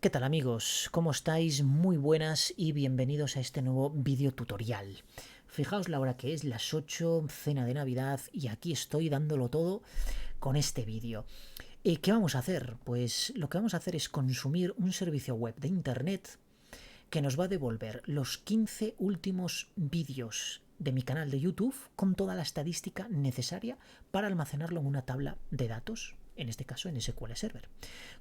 ¿Qué tal amigos? ¿Cómo estáis? Muy buenas y bienvenidos a este nuevo vídeo tutorial. Fijaos la hora que es, las 8, cena de Navidad, y aquí estoy dándolo todo con este vídeo. ¿Qué vamos a hacer? Pues lo que vamos a hacer es consumir un servicio web de internet que nos va a devolver los 15 últimos vídeos de mi canal de YouTube con toda la estadística necesaria para almacenarlo en una tabla de datos, en este caso en SQL Server.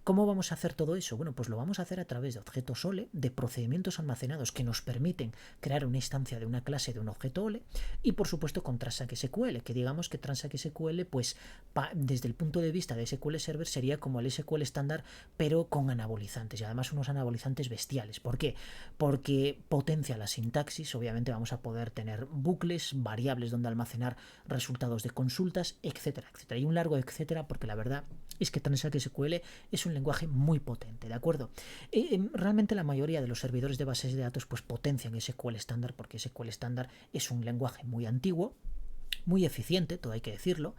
¿Cómo vamos a hacer todo eso? Bueno, pues lo vamos a hacer a través de objetos OLE, de procedimientos almacenados que nos permiten crear una instancia de una clase de un objeto OLE, y por supuesto con Transact SQL, que digamos que Transact SQL, pues desde el punto de vista de SQL Server sería como el SQL estándar, pero con anabolizantes, y además unos anabolizantes bestiales. ¿Por qué? Porque potencia la sintaxis, obviamente vamos a poder tener bucles, variables donde almacenar resultados de consultas, etcétera, etcétera. Y un largo etcétera, porque la verdad es que Transact SQL es un lenguaje muy potente, ¿de acuerdo? Realmente la mayoría de los servidores de bases de datos pues potencian SQL estándar, porque SQL estándar es un lenguaje muy antiguo, muy eficiente, todo hay que decirlo,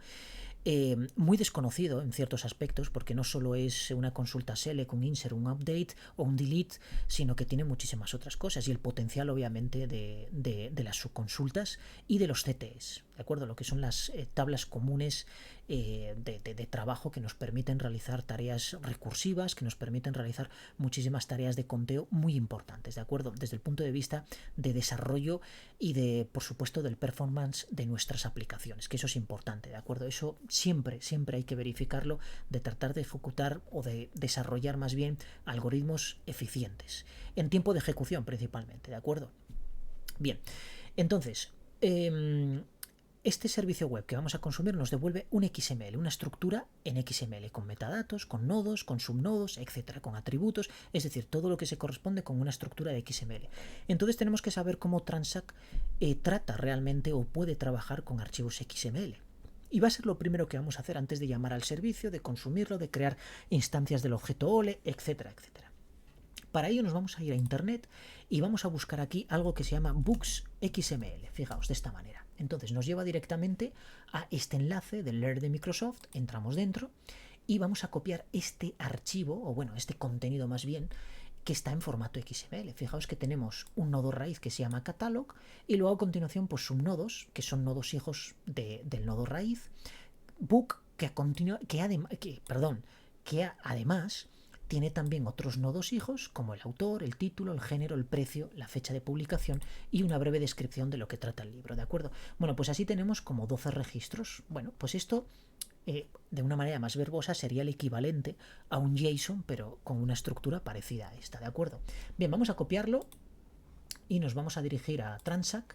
muy desconocido en ciertos aspectos, porque no solo es una consulta select, un insert, un update o un delete, sino que tiene muchísimas otras cosas, y el potencial obviamente de las subconsultas y de los CTEs, ¿de acuerdo? Lo que son las tablas comunes de trabajo que nos permiten realizar tareas recursivas, que nos permiten realizar muchísimas tareas de conteo muy importantes, ¿de acuerdo? Desde el punto de vista de desarrollo y de, por supuesto, del performance de nuestras aplicaciones, que eso es importante, ¿de acuerdo? Eso siempre hay que verificarlo, de tratar de ejecutar o de desarrollar más bien algoritmos eficientes, en tiempo de ejecución principalmente, ¿de acuerdo? Bien, entonces, este servicio web que vamos a consumir nos devuelve un XML, una estructura en XML, con metadatos, con nodos, con subnodos, etcétera, con atributos, es decir, todo lo que se corresponde con una estructura de XML. Entonces tenemos que saber cómo Transact trata realmente o puede trabajar con archivos XML. Y va a ser lo primero que vamos a hacer antes de llamar al servicio, de consumirlo, de crear instancias del objeto OLE, etcétera, etcétera. Para ello nos vamos a ir a internet y vamos a buscar aquí algo que se llama Books XML. Fijaos, de esta manera. Entonces nos lleva directamente a este enlace del Learn de Microsoft, entramos dentro y vamos a copiar este archivo, o bueno, este contenido más bien, que está en formato XML. Fijaos que tenemos un nodo raíz que se llama catalog, y luego a continuación pues subnodos, que son nodos hijos del nodo raíz, book, que además tiene también otros nodos hijos, como el autor, el título, el género, el precio, la fecha de publicación y una breve descripción de lo que trata el libro, ¿de acuerdo? Bueno, pues así tenemos como 12 registros. Bueno, pues esto de una manera más verbosa sería el equivalente a un JSON, pero con una estructura parecida a esta, ¿de acuerdo? Bien, vamos a copiarlo y nos vamos a dirigir a Transact,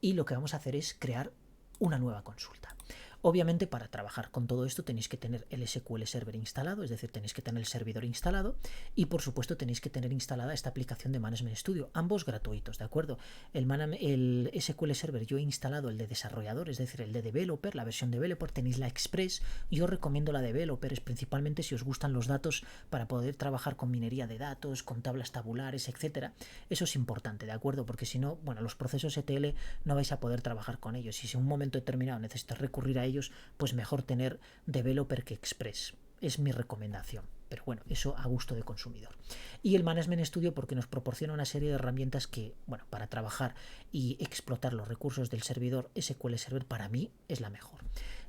y lo que vamos a hacer es crear una nueva consulta. Obviamente, para trabajar con todo esto tenéis que tener el SQL Server instalado, es decir, tenéis que tener el servidor instalado, y por supuesto tenéis que tener instalada esta aplicación de Management Studio, ambos gratuitos, ¿de acuerdo? El SQL Server yo he instalado el de desarrollador, es decir, el de developer, la versión developer, tenéis la Express. Yo recomiendo la developer, principalmente si os gustan los datos, para poder trabajar con minería de datos, con tablas tabulares, etcétera. Eso es importante, ¿de acuerdo? Porque si no, bueno, los procesos ETL no vais a poder trabajar con ellos, y si en un momento determinado necesitas recurrir a ellos, pues mejor tener developer que Express. Es mi recomendación, pero bueno, eso a gusto de consumidor. Y el Management Studio porque nos proporciona una serie de herramientas que, bueno, para trabajar y explotar los recursos del servidor SQL Server, para mí es la mejor.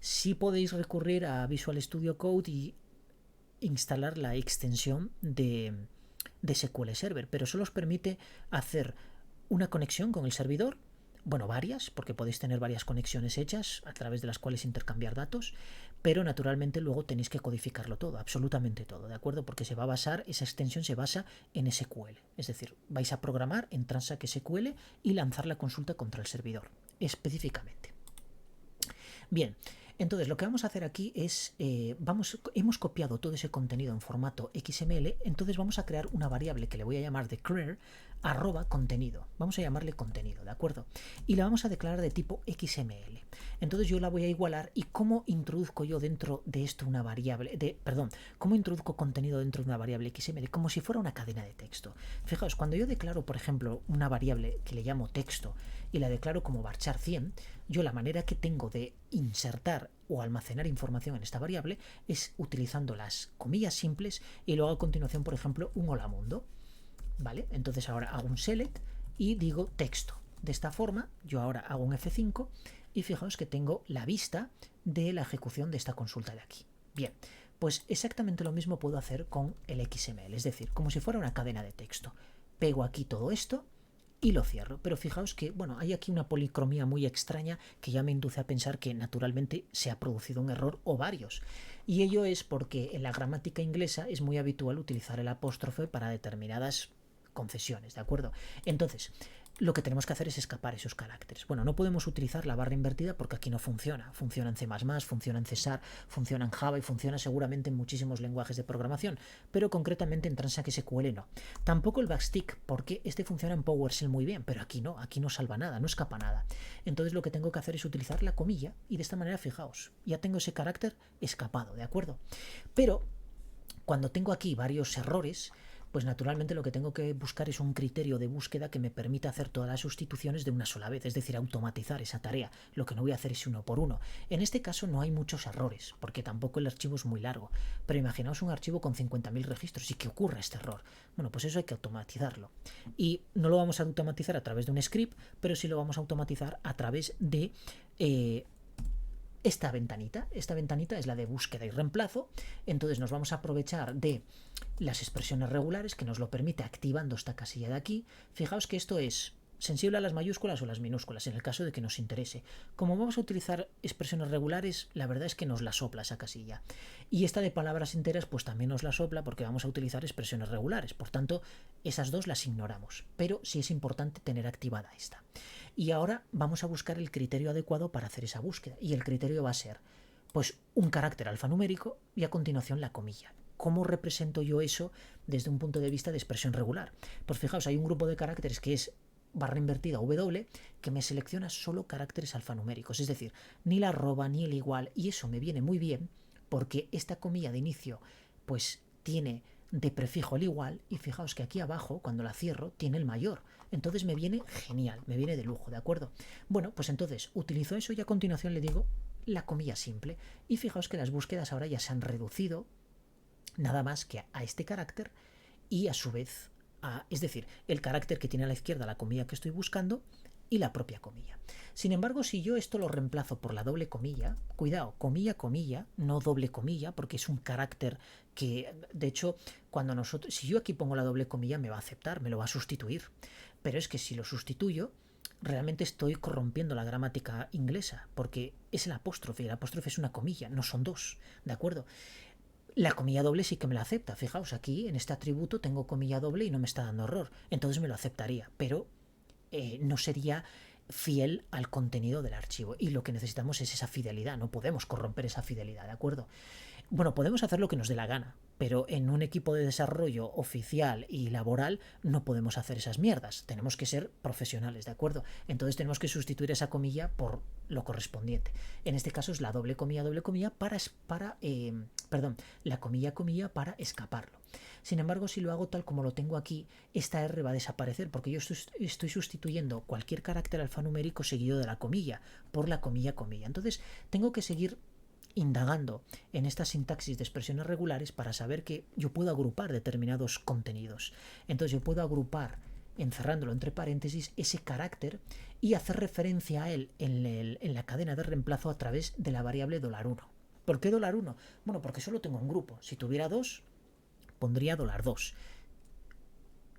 Sí podéis recurrir a Visual Studio Code y instalar la extensión de SQL Server, pero solo os permite hacer una conexión con el servidor, bueno, varias, porque podéis tener varias conexiones hechas a través de las cuales intercambiar datos, pero naturalmente luego tenéis que codificarlo todo, absolutamente todo, ¿de acuerdo? Porque se va a basar, esa extensión se basa en SQL, es decir, vais a programar en Transact SQL y lanzar la consulta contra el servidor, específicamente. Bien, entonces lo que vamos a hacer aquí es, hemos copiado todo ese contenido en formato XML, entonces vamos a crear una variable que le voy a llamar declare @contenido. Vamos a llamarle contenido, ¿de acuerdo? Y la vamos a declarar de tipo XML. Entonces yo la voy a igualar. ¿Y cómo introduzco yo dentro de esto una variable? ¿Cómo introduzco contenido dentro de una variable XML? Como si fuera una cadena de texto. Fijaos, cuando yo declaro, por ejemplo, una variable que le llamo texto y la declaro como varchar 100, yo la manera que tengo de insertar o almacenar información en esta variable es utilizando las comillas simples y luego a continuación, por ejemplo, un hola mundo, ¿vale? Entonces ahora hago un select y digo texto. De esta forma, yo ahora hago un F5 y fijaos que tengo la vista de la ejecución de esta consulta de aquí. Bien, pues exactamente lo mismo puedo hacer con el XML, es decir, como si fuera una cadena de texto. Pego aquí todo esto y lo cierro, pero fijaos que, bueno, hay aquí una policromía muy extraña que ya me induce a pensar que naturalmente se ha producido un error o varios. Y ello es porque en la gramática inglesa es muy habitual utilizar el apóstrofe para determinadas concesiones, ¿de acuerdo? Entonces, lo que tenemos que hacer es escapar esos caracteres. Bueno, no podemos utilizar la barra invertida porque aquí no funciona. Funciona en C++, funciona en C#, funciona en Java y funciona seguramente en muchísimos lenguajes de programación, pero concretamente en Transact SQL no. Tampoco el backstick, porque este funciona en PowerShell muy bien, pero aquí no salva nada, no escapa nada. Entonces lo que tengo que hacer es utilizar la comilla y de esta manera, fijaos, ya tengo ese carácter escapado, ¿de acuerdo? Pero cuando tengo aquí varios errores, pues naturalmente lo que tengo que buscar es un criterio de búsqueda que me permita hacer todas las sustituciones de una sola vez, es decir, automatizar esa tarea. Lo que no voy a hacer es uno por uno. En este caso no hay muchos errores, porque tampoco el archivo es muy largo. Pero imaginaos un archivo con 50.000 registros y que ocurra este error. Bueno, pues eso hay que automatizarlo. Y no lo vamos a automatizar a través de un script, pero sí lo vamos a automatizar a través de esta ventanita es la de búsqueda y reemplazo. Entonces nos vamos a aprovechar de las expresiones regulares que nos lo permite activando esta casilla de aquí. Fijaos que esto es sensible a las mayúsculas o las minúsculas en el caso de que nos interese. Como vamos a utilizar expresiones regulares, la verdad es que nos la sopla esa casilla. Y esta de palabras enteras pues también nos la sopla porque vamos a utilizar expresiones regulares. Por tanto, esas dos las ignoramos. Pero sí es importante tener activada esta. Y ahora vamos a buscar el criterio adecuado para hacer esa búsqueda. Y el criterio va a ser pues un carácter alfanumérico y a continuación la comilla. ¿Cómo represento yo eso desde un punto de vista de expresión regular? Pues fijaos, hay un grupo de caracteres que es barra invertida W que me selecciona solo caracteres alfanuméricos, es decir, ni la arroba ni el igual, y eso me viene muy bien porque esta comilla de inicio pues tiene de prefijo el igual y fijaos que aquí abajo cuando la cierro tiene el mayor, entonces me viene genial, me viene de lujo, ¿de acuerdo? Bueno, pues entonces utilizo eso y a continuación le digo la comilla simple y fijaos que las búsquedas ahora ya se han reducido nada más que a este carácter y a su vez es decir, el carácter que tiene a la izquierda la comilla que estoy buscando y la propia comilla. Sin embargo, si yo esto lo reemplazo por la doble comilla, cuidado, comilla, comilla, no doble comilla, porque es un carácter que, de hecho, si yo aquí pongo la doble comilla me va a aceptar, me lo va a sustituir. Pero es que si lo sustituyo, realmente estoy corrompiendo la gramática inglesa, porque es el apóstrofe, y el apóstrofe es una comilla, no son dos, ¿de acuerdo? La comilla doble sí que me la acepta. Fijaos, aquí en este atributo tengo comilla doble y no me está dando error. Entonces me lo aceptaría, pero no sería fiel al contenido del archivo. Y lo que necesitamos es esa fidelidad. No podemos corromper esa fidelidad, ¿de acuerdo? Bueno, podemos hacer lo que nos dé la gana, pero en un equipo de desarrollo oficial y laboral no podemos hacer esas mierdas. Tenemos que ser profesionales, ¿de acuerdo? Entonces tenemos que sustituir esa comilla por lo correspondiente. En este caso es la doble comilla la comilla para escaparlo. Sin embargo, si lo hago tal como lo tengo aquí, esta R va a desaparecer porque yo estoy sustituyendo cualquier carácter alfanumérico seguido de la comilla por la comilla. Entonces tengo que seguir indagando en esta sintaxis de expresiones regulares para saber que yo puedo agrupar determinados contenidos. Entonces yo puedo agrupar, encerrándolo entre paréntesis, ese carácter y hacer referencia a él en la cadena de reemplazo a través de la variable $1. ¿Por qué $1? Bueno, porque solo tengo un grupo. Si tuviera dos, pondría $2.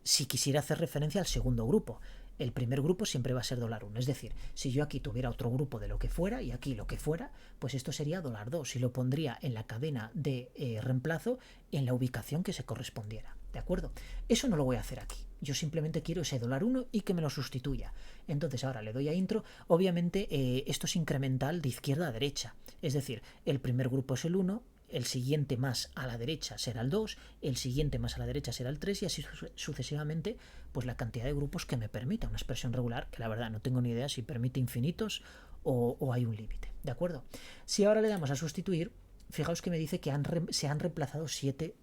Si quisiera hacer referencia al segundo grupo, el primer grupo siempre va a ser $1. Es decir, si yo aquí tuviera otro grupo de lo que fuera y aquí lo que fuera, pues esto sería $2 y lo pondría en la cadena de reemplazo en la ubicación que se correspondiera. ¿De acuerdo? Eso no lo voy a hacer aquí. Yo simplemente quiero ese $1 y que me lo sustituya. Entonces ahora le doy a intro. Obviamente esto es incremental de izquierda a derecha. Es decir, el primer grupo es el 1, el siguiente más a la derecha será el 2, el siguiente más a la derecha será el 3 y así sucesivamente, pues la cantidad de grupos que me permita una expresión regular, que la verdad no tengo ni idea si permite infinitos o hay un límite, ¿de acuerdo? Si ahora le damos a sustituir, fijaos que me dice que se han reemplazado 7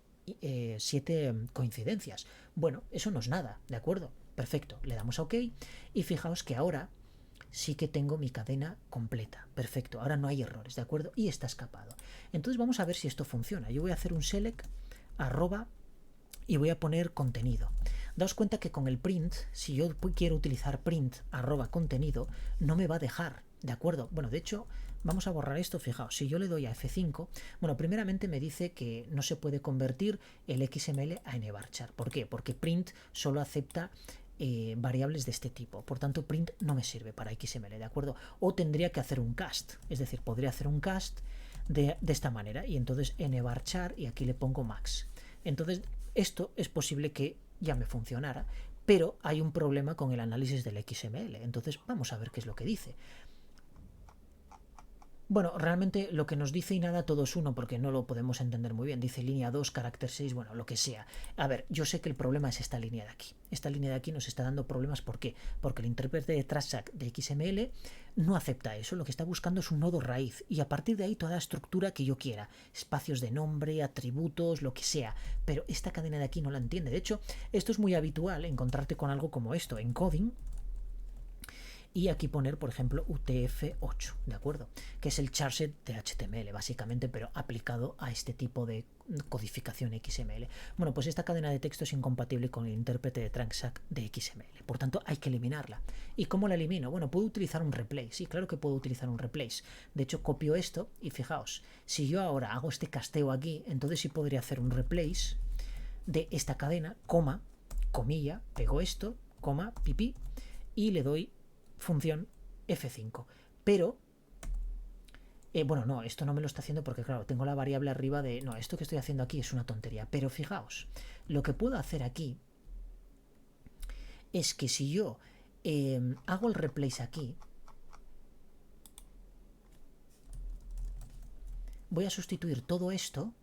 coincidencias. Bueno, eso no es nada, ¿de acuerdo? Perfecto, le damos a OK y fijaos que ahora sí que tengo mi cadena completa. Perfecto, ahora no hay errores, ¿de acuerdo? Y está escapado. Entonces vamos a ver si esto funciona. Yo voy a hacer un select arroba y voy a poner contenido. Daos cuenta que con el print, si yo quiero utilizar print arroba contenido, no me va a dejar, ¿de acuerdo? Bueno, de hecho, vamos a borrar esto, fijaos, si yo le doy a F5, bueno, primeramente me dice que no se puede convertir el XML a nvarchar. ¿Por qué? Porque print solo acepta variables de este tipo, por tanto print no me sirve para XML, ¿de acuerdo? O tendría que hacer un cast, es decir, podría hacer un cast de esta manera y entonces nvarchar y aquí le pongo max. Entonces esto es posible que ya me funcionara, pero hay un problema con el análisis del XML, entonces vamos a ver qué es lo que dice. Bueno, realmente lo que nos dice y nada todo es uno porque no lo podemos entender muy bien. Dice línea 2, carácter 6, bueno, lo que sea. A ver, yo sé que el problema es esta línea de aquí. Esta línea de aquí nos está dando problemas. ¿Por qué? Porque el intérprete de Transact de XML no acepta eso. Lo que está buscando es un nodo raíz y a partir de ahí toda la estructura que yo quiera. Espacios de nombre, atributos, lo que sea. Pero esta cadena de aquí no la entiende. De hecho, esto es muy habitual encontrarte con algo como esto en coding. Y aquí poner, por ejemplo, UTF-8, ¿de acuerdo? Que es el charset de HTML, básicamente, pero aplicado a este tipo de codificación XML. Bueno, pues esta cadena de texto es incompatible con el intérprete de Transact de XML. Por tanto, hay que eliminarla. ¿Y cómo la elimino? Bueno, puedo utilizar un replace. Sí, claro que puedo utilizar un replace. De hecho, copio esto y fijaos, si yo ahora hago este casteo aquí, entonces sí podría hacer un replace de esta cadena, coma, comilla, pego esto, coma, pipí, y le doy función F5. Pero, bueno, no, esto no me lo está haciendo porque, claro, tengo la variable arriba de... No, esto que estoy haciendo aquí es una tontería. Pero fijaos, lo que puedo hacer aquí es que si yo hago el replace aquí, voy a sustituir todo esto,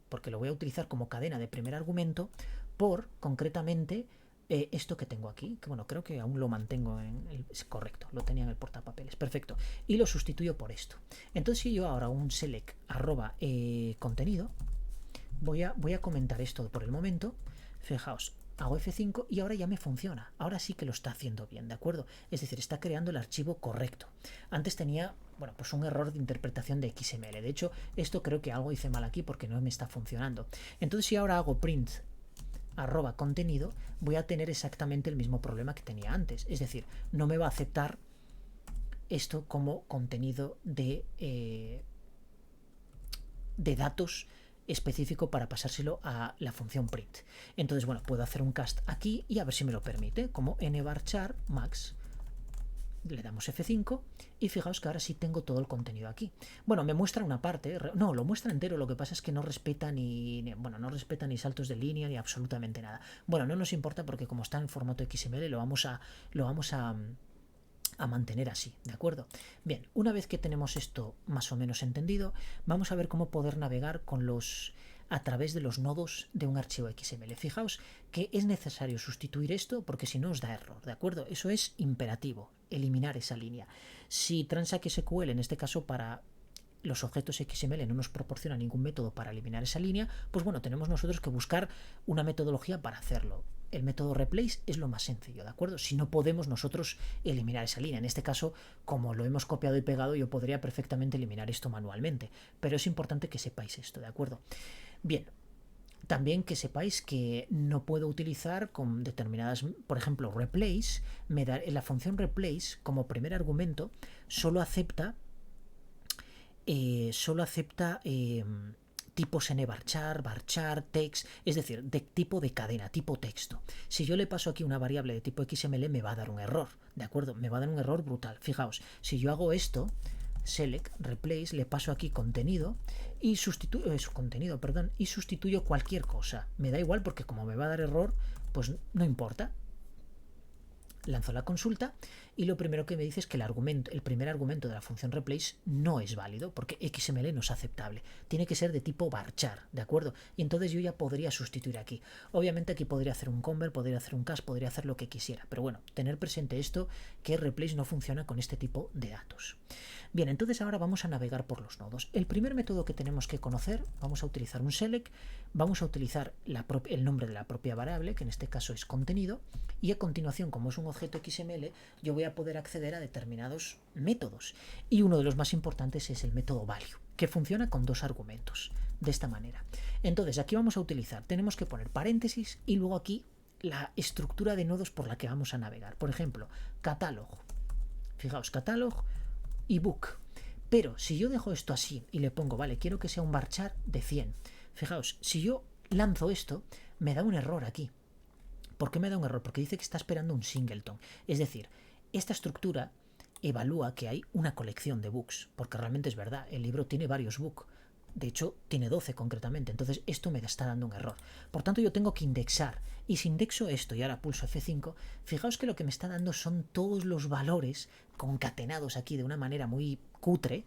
porque lo voy a utilizar como cadena de primer argumento, por, concretamente, esto que tengo aquí, que bueno, creo que aún lo mantengo es correcto, lo tenía en el portapapeles, perfecto, y lo sustituyo por esto. Entonces si yo ahora un select arroba contenido, voy a comentar esto por el momento, fijaos, hago F5 y ahora ya me funciona, ahora sí que lo está haciendo bien, ¿de acuerdo? Es decir, está creando el archivo correcto. Antes tenía, bueno, pues un error de interpretación de XML, de hecho, esto creo que algo hice mal aquí porque no me está funcionando. Entonces si ahora hago print arroba contenido, voy a tener exactamente el mismo problema que tenía antes. Es decir, no me va a aceptar esto como contenido de datos específico para pasárselo a la función print. Entonces, bueno, puedo hacer un cast aquí y a ver si me lo permite, como nvarchar max. Le damos F5 y fijaos que ahora sí tengo todo el contenido aquí. Bueno, me muestra una parte, no, lo muestra entero, lo que pasa es que no respeta bueno, no respeta ni saltos de línea ni absolutamente nada. Bueno, no nos importa porque como está en formato XML lo vamos a mantener así, ¿de acuerdo? Bien, una vez que tenemos esto más o menos entendido, vamos a ver cómo poder navegar a través de los nodos de un archivo XML. Fijaos que es necesario sustituir esto porque si no os da error, ¿de acuerdo? Eso es imperativo, eliminar esa línea. Si Transact SQL, en este caso para los objetos XML, no nos proporciona ningún método para eliminar esa línea, pues bueno, tenemos nosotros que buscar una metodología para hacerlo. El método replace es lo más sencillo, ¿de acuerdo? Si no podemos nosotros eliminar esa línea. En este caso, como lo hemos copiado y pegado, yo podría perfectamente eliminar esto manualmente. Pero es importante que sepáis esto, ¿de acuerdo? Bien, también que sepáis que no puedo utilizar con determinadas, por ejemplo, replace, la función replace como primer argumento solo acepta tipos nvarchar, varchar, text, es decir, de tipo de cadena, tipo texto. Si yo le paso aquí una variable de tipo XML me va a dar un error, ¿de acuerdo? Me va a dar un error brutal. Fijaos, si yo hago esto, select, replace, le paso aquí contenido y sustituyo cualquier cosa. Me da igual porque como me va a dar error, pues no importa. Lanzo la consulta y lo primero que me dice es que el primer argumento de la función replace no es válido porque XML no es aceptable. Tiene que ser de tipo varchar, ¿de acuerdo? Y entonces yo ya podría sustituir aquí. Obviamente aquí podría hacer un convert, podría hacer un cast, podría hacer lo que quisiera. Pero bueno, tener presente esto, que replace no funciona con este tipo de datos. Bien, entonces ahora vamos a navegar por los nodos. El primer método que tenemos que conocer, vamos a utilizar un select, vamos a utilizar el nombre de la propia variable, que en este caso es contenido, y a continuación, como es un objeto XML, yo voy voy a poder acceder a determinados métodos. Y uno de los más importantes es el método value, que funciona con dos argumentos, de esta manera. Entonces, aquí vamos a utilizar, tenemos que poner paréntesis y luego aquí la estructura de nodos por la que vamos a navegar. Por ejemplo, catálogo. Fijaos, catálogo y book. Pero si yo dejo esto así y le pongo, vale, quiero que sea un varchar de 100. Fijaos, si yo lanzo esto, me da un error aquí. ¿Por qué me da un error? Porque dice que está esperando un singleton. Es decir, esta estructura evalúa que hay una colección de books, porque realmente es verdad, el libro tiene varios books. De hecho, tiene 12 concretamente, entonces esto me está dando un error. Por tanto, yo tengo que indexar. Y si indexo esto y ahora pulso F5, fijaos que lo que me está dando son todos los valores concatenados aquí de una manera muy cutre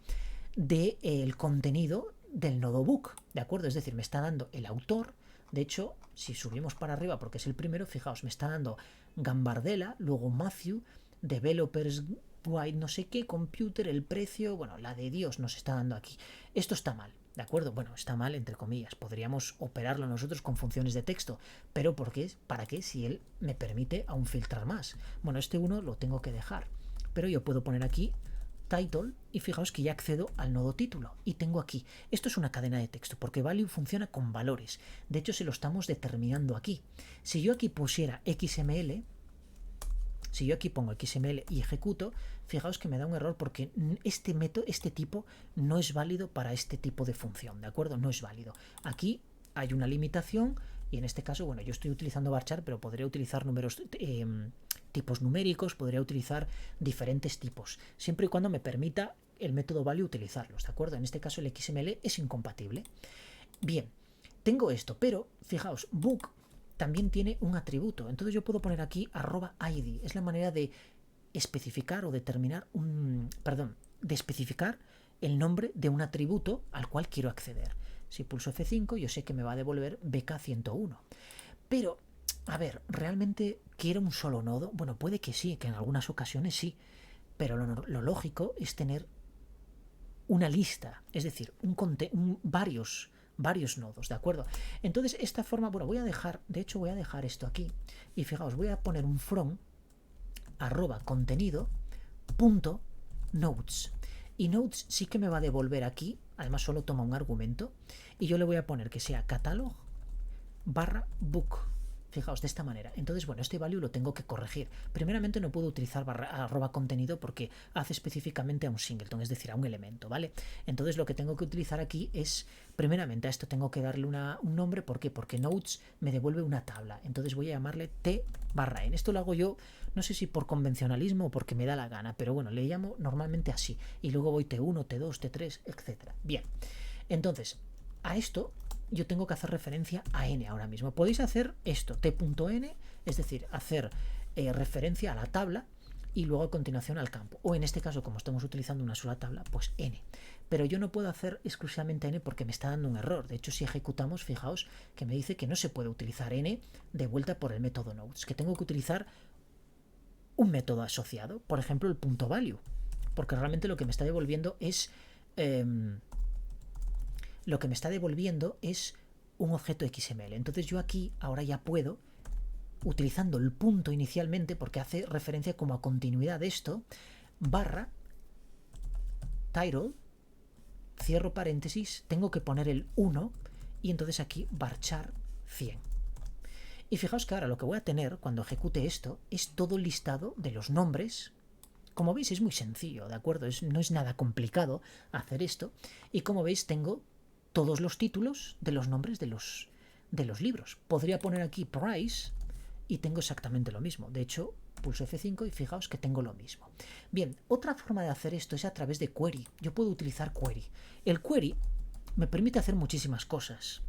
del contenido del nodo book, ¿de acuerdo? Es decir, me está dando el autor. De hecho, si subimos para arriba, porque es el primero, fijaos, me está dando Gambardella, luego Matthew, Developers Guide, no sé qué, Computer, el precio, bueno, la de Dios nos está dando aquí. Esto está mal, ¿de acuerdo? Bueno, está mal entre comillas, podríamos operarlo nosotros con funciones de texto, pero ¿por qué? ¿Para qué? Si él me permite aún filtrar más. Bueno, este uno lo tengo que dejar, pero yo puedo poner aquí title y fijaos que ya accedo al nodo título y tengo aquí, esto es una cadena de texto porque value funciona con valores, de hecho se lo estamos determinando aquí. Si yo aquí pusiera XML, si yo aquí pongo XML y ejecuto, fijaos que me da un error porque este método, este tipo no es válido para este tipo de función, ¿de acuerdo? No es válido. Aquí hay una limitación y en este caso, bueno, yo estoy utilizando varchar, pero podría utilizar números tipos numéricos, podría utilizar diferentes tipos, siempre y cuando me permita el método value utilizarlos, ¿de acuerdo? En este caso el XML es incompatible. Bien, tengo esto, pero fijaos, book también tiene un atributo, entonces yo puedo poner aquí @id, es la manera de especificar o determinar de especificar el nombre de un atributo al cual quiero acceder. Si pulso F5 yo sé que me va a devolver BK101, pero a ver, ¿realmente quiero un solo nodo? Bueno, puede que sí, que en algunas ocasiones sí, pero lo lógico es tener una lista, es decir, varios nodos, ¿de acuerdo? Entonces, esta forma, bueno, voy a dejar esto aquí y fijaos, voy a poner un from @contenido.nodes y nodes sí que me va a devolver aquí, además solo toma un argumento y yo le voy a poner que sea catalog/book. Fijaos, de esta manera. Entonces, bueno, este value lo tengo que corregir. Primeramente no puedo utilizar @contenido porque hace específicamente a un singleton, es decir, a un elemento, ¿vale? Entonces lo que tengo que utilizar aquí es, primeramente a esto tengo que darle un nombre. ¿Por qué? Porque nodes me devuelve una tabla. Entonces voy a llamarle t/n. Esto lo hago yo, no sé si por convencionalismo o porque me da la gana, pero bueno, le llamo normalmente así. Y luego voy t1, t2, t3, etc. Bien, entonces, a esto yo tengo que hacer referencia a n ahora mismo. Podéis hacer esto, t.n, es decir, hacer referencia a la tabla y luego a continuación al campo. O en este caso, como estamos utilizando una sola tabla, pues n. Pero yo no puedo hacer exclusivamente n porque me está dando un error. De hecho, si ejecutamos, fijaos que me dice que no se puede utilizar n de vuelta por el método nodes, que tengo que utilizar un método asociado, por ejemplo, el .value, porque realmente lo que me está devolviendo es un objeto XML. Entonces yo aquí ahora ya puedo, utilizando el punto inicialmente, porque hace referencia como a continuidad de esto, barra title, cierro paréntesis, tengo que poner el 1 y entonces aquí varchar 100. Y fijaos que ahora lo que voy a tener cuando ejecute esto es todo el listado de los nombres. Como veis es muy sencillo, ¿de acuerdo? No es nada complicado hacer esto. Y como veis tengo todos los títulos de los nombres de los libros. Podría poner aquí price y tengo exactamente lo mismo. De hecho, pulso F5 y fijaos que tengo lo mismo. Bien, otra forma de hacer esto es a través de query. Yo puedo utilizar query. El query me permite hacer muchísimas cosas.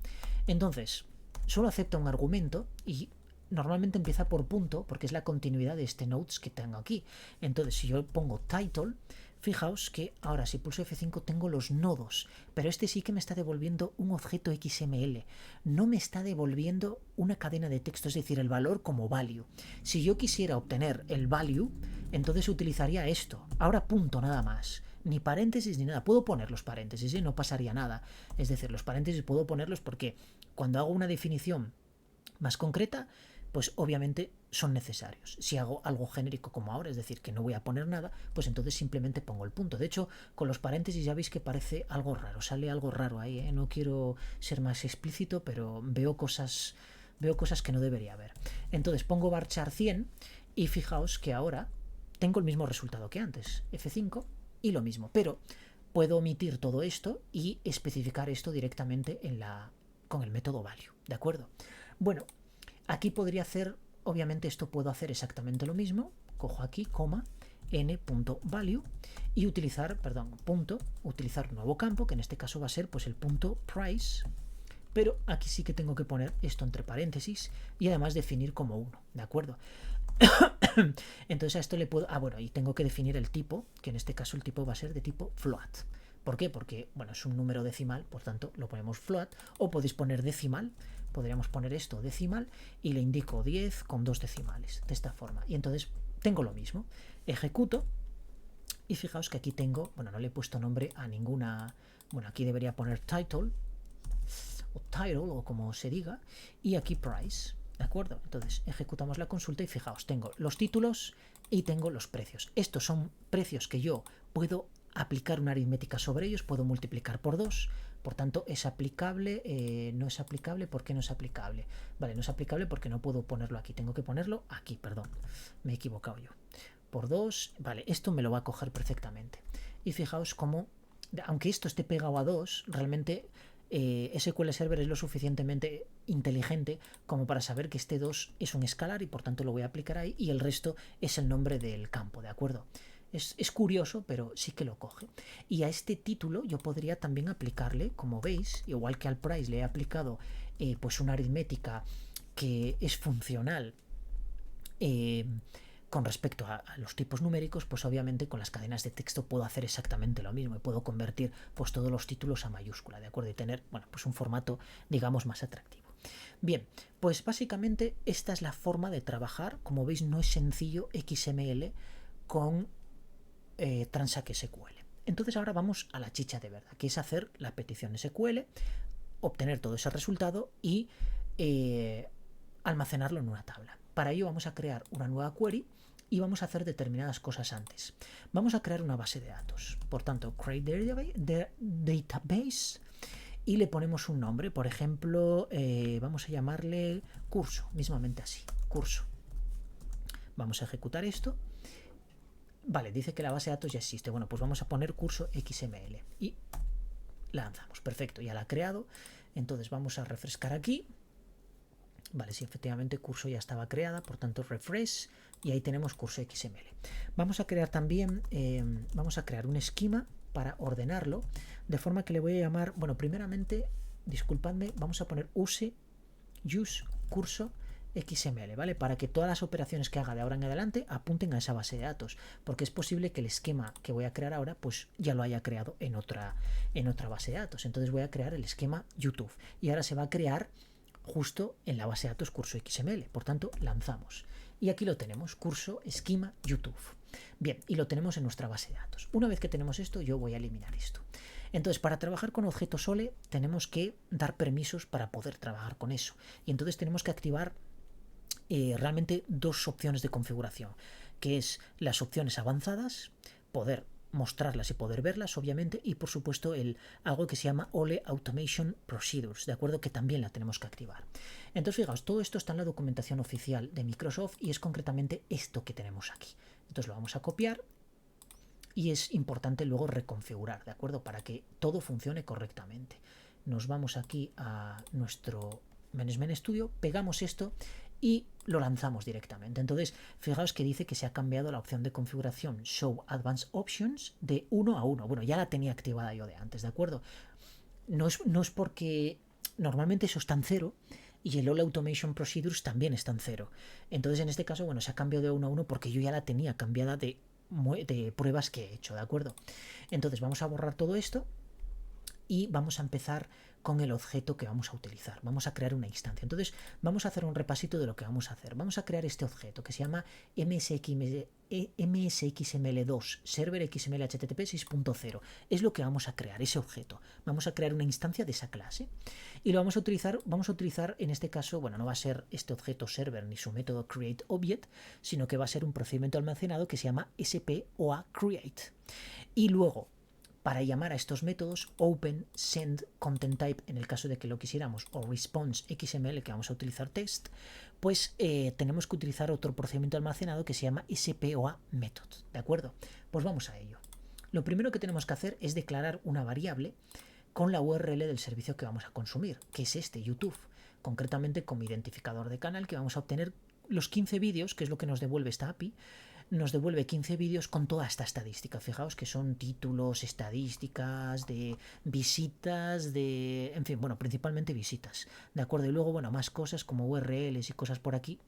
Entonces, solo acepta un argumento y normalmente empieza por punto porque es la continuidad de este nodes que tengo aquí. Entonces, si yo pongo title, fijaos que ahora si pulso F5 tengo los nodos, pero este sí que me está devolviendo un objeto XML, no me está devolviendo una cadena de texto, es decir, el valor como value. Si yo quisiera obtener el value, entonces utilizaría esto, ahora punto nada más, ni paréntesis ni nada. Puedo poner los paréntesis y no pasaría nada, es decir, los paréntesis puedo ponerlos porque cuando hago una definición más concreta, pues obviamente son necesarios. Si hago algo genérico como ahora, es decir, que no voy a poner nada, pues entonces simplemente pongo el punto. De hecho, con los paréntesis ya veis que parece algo raro, sale algo raro ahí, ¿eh? No quiero ser más explícito, pero veo cosas que no debería haber. Entonces pongo varchar 100 y fijaos que ahora tengo el mismo resultado que antes, F5 y lo mismo, pero puedo omitir todo esto y especificar esto directamente con el método value, ¿de acuerdo? Bueno, aquí podría hacer, obviamente esto puedo hacer exactamente lo mismo, cojo aquí, coma, n.value y utilizar un nuevo campo, que en este caso va a ser pues el punto price, pero aquí sí que tengo que poner esto entre paréntesis y además definir como 1, ¿de acuerdo? Entonces a esto le puedo... bueno, y tengo que definir el tipo, que en este caso el tipo va a ser de tipo float. ¿Por qué? Porque, bueno, es un número decimal, por tanto lo ponemos float, o podéis poner decimal, podríamos poner esto decimal, y le indico 10 con 2 decimales, de esta forma. Y entonces tengo lo mismo, ejecuto, y fijaos que aquí tengo, bueno, no le he puesto nombre a ninguna... Bueno, aquí debería poner title, o como se diga, y aquí price, ¿de acuerdo? Entonces ejecutamos la consulta y fijaos, tengo los títulos y tengo los precios. Estos son precios que yo puedo aplicar una aritmética sobre ellos, puedo multiplicar por 2, por tanto es aplicable, no es aplicable, ¿por qué no es aplicable? Vale, no es aplicable porque no puedo ponerlo aquí, tengo que ponerlo aquí, perdón, me he equivocado yo. Por 2, vale, esto me lo va a coger perfectamente. Y fijaos cómo, aunque esto esté pegado a 2, realmente SQL Server es lo suficientemente inteligente como para saber que este 2 es un escalar y por tanto lo voy a aplicar ahí y el resto es el nombre del campo, ¿de acuerdo? Es curioso, pero sí que lo coge. Y a este título yo podría también aplicarle, como veis, igual que al price le he aplicado pues una aritmética que es funcional con respecto a los tipos numéricos, pues obviamente con las cadenas de texto puedo hacer exactamente lo mismo y puedo convertir pues todos los títulos a mayúscula, ¿de acuerdo? Y tener, bueno, pues un formato, digamos, más atractivo. Bien, pues básicamente esta es la forma de trabajar. Como veis, no es sencillo XML con Transact SQL. Entonces ahora vamos a la chicha de verdad, que es hacer la petición SQL, obtener todo ese resultado y almacenarlo en una tabla. Para ello vamos a crear una nueva query y vamos a hacer determinadas cosas antes. Vamos a crear una base de datos. Por tanto, create database y le ponemos un nombre. Por ejemplo, vamos a llamarle curso, mismamente así, curso. Vamos a ejecutar esto. Vale, dice que la base de datos ya existe. Bueno, pues vamos a poner curso XML y lanzamos. Perfecto, ya la ha creado. Entonces vamos a refrescar aquí. Vale, sí, efectivamente curso ya estaba creada, por tanto refresh y ahí tenemos curso XML. Vamos a crear también, vamos a crear un esquema para ordenarlo, de forma que le voy a llamar, bueno, primeramente, disculpadme, vamos a poner use curso XML, ¿vale? Para que todas las operaciones que haga de ahora en adelante apunten a esa base de datos, porque es posible que el esquema que voy a crear ahora, pues ya lo haya creado en otra base de datos. Entonces voy a crear el esquema YouTube y ahora se va a crear justo en la base de datos curso XML. Por tanto, lanzamos. Y aquí lo tenemos, curso esquema YouTube. Bien, y lo tenemos en nuestra base de datos. Una vez que tenemos esto, yo voy a eliminar esto. Entonces, para trabajar con objeto Sole, tenemos que dar permisos para poder trabajar con eso. Y entonces tenemos que activar realmente dos opciones de configuración, que es las opciones avanzadas, poder mostrarlas y poder verlas, obviamente, y por supuesto algo que se llama OLE Automation Procedures, de acuerdo, que también la tenemos que activar. Entonces, fijaos, todo esto está en la documentación oficial de Microsoft y es concretamente esto que tenemos aquí. Entonces lo vamos a copiar y es importante luego reconfigurar, de acuerdo, para que todo funcione correctamente. Nos vamos aquí a nuestro Management Studio, pegamos esto y lo lanzamos directamente. Entonces, fijaos que dice que se ha cambiado la opción de configuración Show Advanced Options de 1 a 1. Bueno, ya la tenía activada yo de antes, ¿de acuerdo? No es porque normalmente eso está en 0 y el All Automation Procedures también está en 0. Entonces, en este caso, bueno, se ha cambiado de 1 a 1 porque yo ya la tenía cambiada de pruebas que he hecho, ¿de acuerdo? Entonces, vamos a borrar todo esto y vamos a empezar con el objeto que vamos a utilizar. Vamos a crear una instancia. Entonces vamos a hacer un repasito de lo que vamos a hacer. Vamos a crear este objeto que se llama MSXML2 Server XML HTTP 6.0. Es lo que vamos a crear, ese objeto. Vamos a crear una instancia de esa clase y lo vamos a utilizar en este caso, bueno, no va a ser este objeto server ni su método createObject, sino que va a ser un procedimiento almacenado que se llama SPOA_create. Y luego, para llamar a estos métodos, open, send, content type, en el caso de que lo quisiéramos, o response XML, que vamos a utilizar text, pues tenemos que utilizar otro procedimiento almacenado que se llama SPOA method, ¿de acuerdo? Pues vamos a ello. Lo primero que tenemos que hacer es declarar una variable con la URL del servicio que vamos a consumir, que es este, YouTube, concretamente como identificador de canal, que vamos a obtener los 15 vídeos, que es lo que nos devuelve esta API. Nos devuelve 15 vídeos con toda esta estadística. Fijaos que son títulos, estadísticas, de visitas, de... en fin, bueno, principalmente visitas, ¿de acuerdo? Y luego, bueno, más cosas como URLs y cosas por aquí.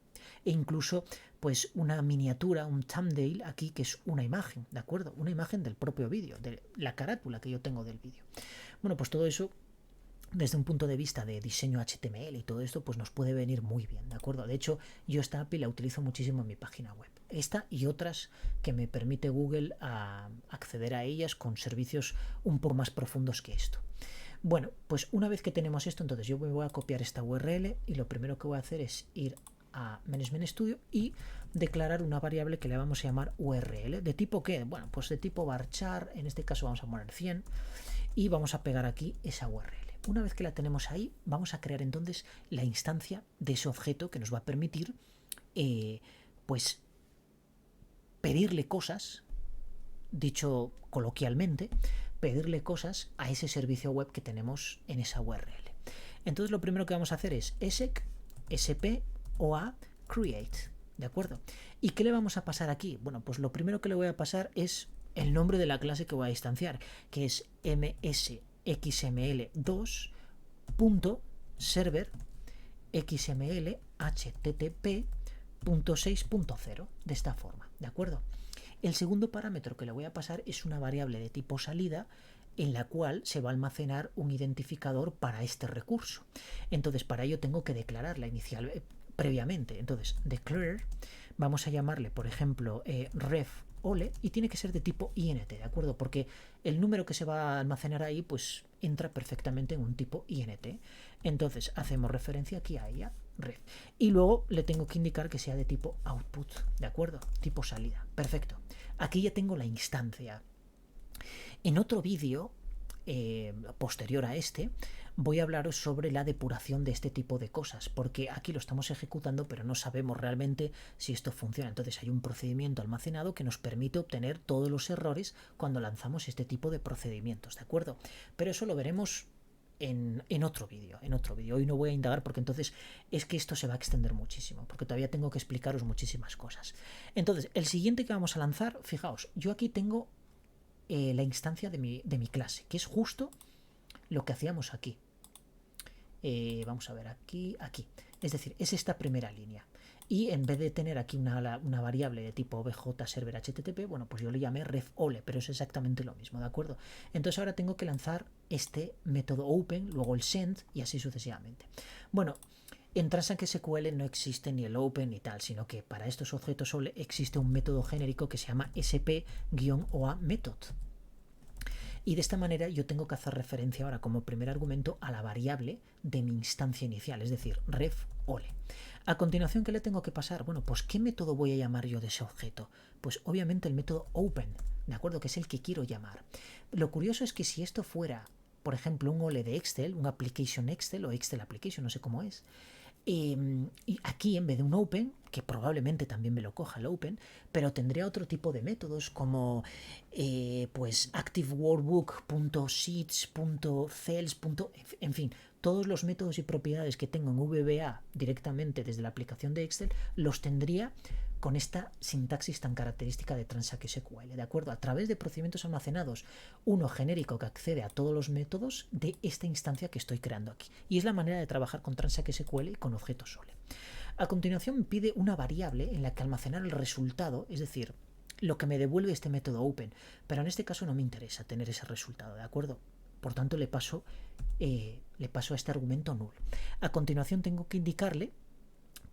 E incluso, pues, una miniatura, un thumbnail aquí, que es una imagen, ¿de acuerdo? Una imagen del propio vídeo, de la carátula que yo tengo del vídeo. Bueno, pues todo eso, desde un punto de vista de diseño HTML y todo esto, pues nos puede venir muy bien, ¿de acuerdo? De hecho, yo esta API la utilizo muchísimo en mi página web. Esta y otras que me permite Google a acceder a ellas con servicios un poco más profundos que esto. Bueno, pues una vez que tenemos esto, entonces yo me voy a copiar esta URL y lo primero que voy a hacer es ir a Management Studio y declarar una variable que le vamos a llamar URL. ¿De tipo qué? Bueno, pues de tipo varchar, en este caso vamos a poner 100 y vamos a pegar aquí esa URL. Una vez que la tenemos ahí, vamos a crear entonces la instancia de ese objeto que nos va a permitir pues pedirle cosas, dicho coloquialmente, pedirle cosas a ese servicio web que tenemos en esa URL. Entonces lo primero que vamos a hacer es SPOA create, ¿de acuerdo? ¿Y qué le vamos a pasar aquí? Bueno, pues lo primero que le voy a pasar es el nombre de la clase que voy a instanciar, que es msxml2.server xml http.6.0, de esta forma, ¿de acuerdo? El segundo parámetro que le voy a pasar es una variable de tipo salida en la cual se va a almacenar un identificador para este recurso. Entonces, para ello tengo que declarar la inicial previamente. Entonces, declare, vamos a llamarle, por ejemplo, ref_ole, y tiene que ser de tipo int, ¿de acuerdo? Porque el número que se va a almacenar ahí, pues entra perfectamente en un tipo int. Entonces, hacemos referencia aquí a ella, ref. Y luego le tengo que indicar que sea de tipo output, ¿de acuerdo? Tipo salida. Perfecto. Aquí ya tengo la instancia. En otro vídeo posterior a este, voy a hablaros sobre la depuración de este tipo de cosas, porque aquí lo estamos ejecutando, pero no sabemos realmente si esto funciona. Entonces hay un procedimiento almacenado que nos permite obtener todos los errores cuando lanzamos este tipo de procedimientos, ¿de acuerdo? Pero eso lo veremos en otro vídeo, Hoy no voy a indagar porque entonces es que esto se va a extender muchísimo, porque todavía tengo que explicaros muchísimas cosas. Entonces, el siguiente que vamos a lanzar, fijaos, yo aquí tengo la instancia de mi clase, que es justo lo que hacíamos aquí. Vamos a ver aquí. Es decir, es esta primera línea. Y en vez de tener aquí una variable de tipo obj server http, bueno, pues yo le llamé ref_ole, pero es exactamente lo mismo, ¿de acuerdo? Entonces ahora tengo que lanzar este método open, luego el send y así sucesivamente. Bueno, en Transact SQL no existe ni el open ni tal, sino que para estos objetos OLE existe un método genérico que se llama sp-oa method. Y de esta manera yo tengo que hacer referencia ahora como primer argumento a la variable de mi instancia inicial, es decir, ref_ole. A continuación, ¿qué le tengo que pasar? Bueno, pues ¿qué método voy a llamar yo de ese objeto? Pues obviamente el método open, ¿de acuerdo? Que es el que quiero llamar. Lo curioso es que si esto fuera, por ejemplo, un OLE de Excel, un application Excel o Excel application, no sé cómo es, y aquí en vez de un open, que probablemente también me lo coja el open, pero tendría otro tipo de métodos como pues activeworkbook.sheets.cells. En fin, todos los métodos y propiedades que tengo en VBA directamente desde la aplicación de Excel los tendría con esta sintaxis tan característica de Transact SQL, ¿de acuerdo? A través de procedimientos almacenados, uno genérico que accede a todos los métodos de esta instancia que estoy creando aquí. Y es la manera de trabajar con Transact SQL y con objetos OLE. A continuación me pide una variable en la que almacenar el resultado, es decir, lo que me devuelve este método open, pero en este caso no me interesa tener ese resultado, ¿de acuerdo? Por tanto, le paso a este argumento null. A continuación tengo que indicarle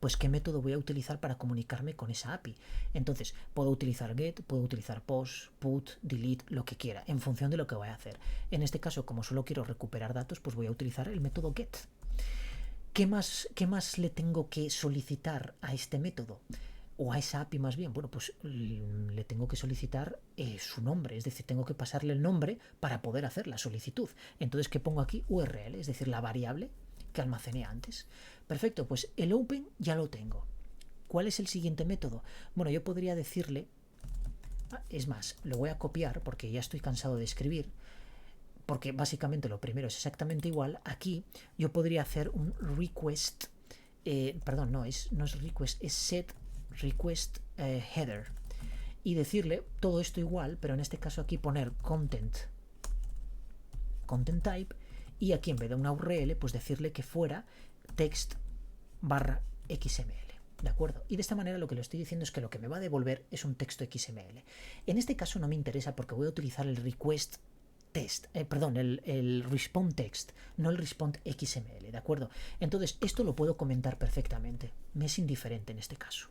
pues qué método voy a utilizar para comunicarme con esa API. Entonces, puedo utilizar get, puedo utilizar post, put, delete, lo que quiera, en función de lo que voy a hacer. En este caso, como solo quiero recuperar datos, pues voy a utilizar el método get. ¿Qué más le tengo que solicitar a este método? O a esa API más bien, bueno, pues le tengo que solicitar su nombre, es decir, tengo que pasarle el nombre para poder hacer la solicitud. Entonces, ¿qué pongo aquí? URL, es decir, la variable que almacené antes. Perfecto, pues el open ya lo tengo. ¿Cuál es el siguiente método? Bueno, yo podría decirle, es más, lo voy a copiar porque ya estoy cansado de escribir, porque básicamente lo primero es exactamente igual. Aquí yo podría hacer un request, perdón, no es request, es set request header y decirle todo esto igual, pero en este caso aquí poner content type y aquí en vez de una URL pues decirle que fuera text barra XML. ¿De acuerdo? Y de esta manera lo que le estoy diciendo es que lo que me va a devolver es un texto XML. En este caso no me interesa porque voy a utilizar el request text, el respond text, no el respond XML, ¿de acuerdo? Entonces esto lo puedo comentar perfectamente, me es indiferente en este caso.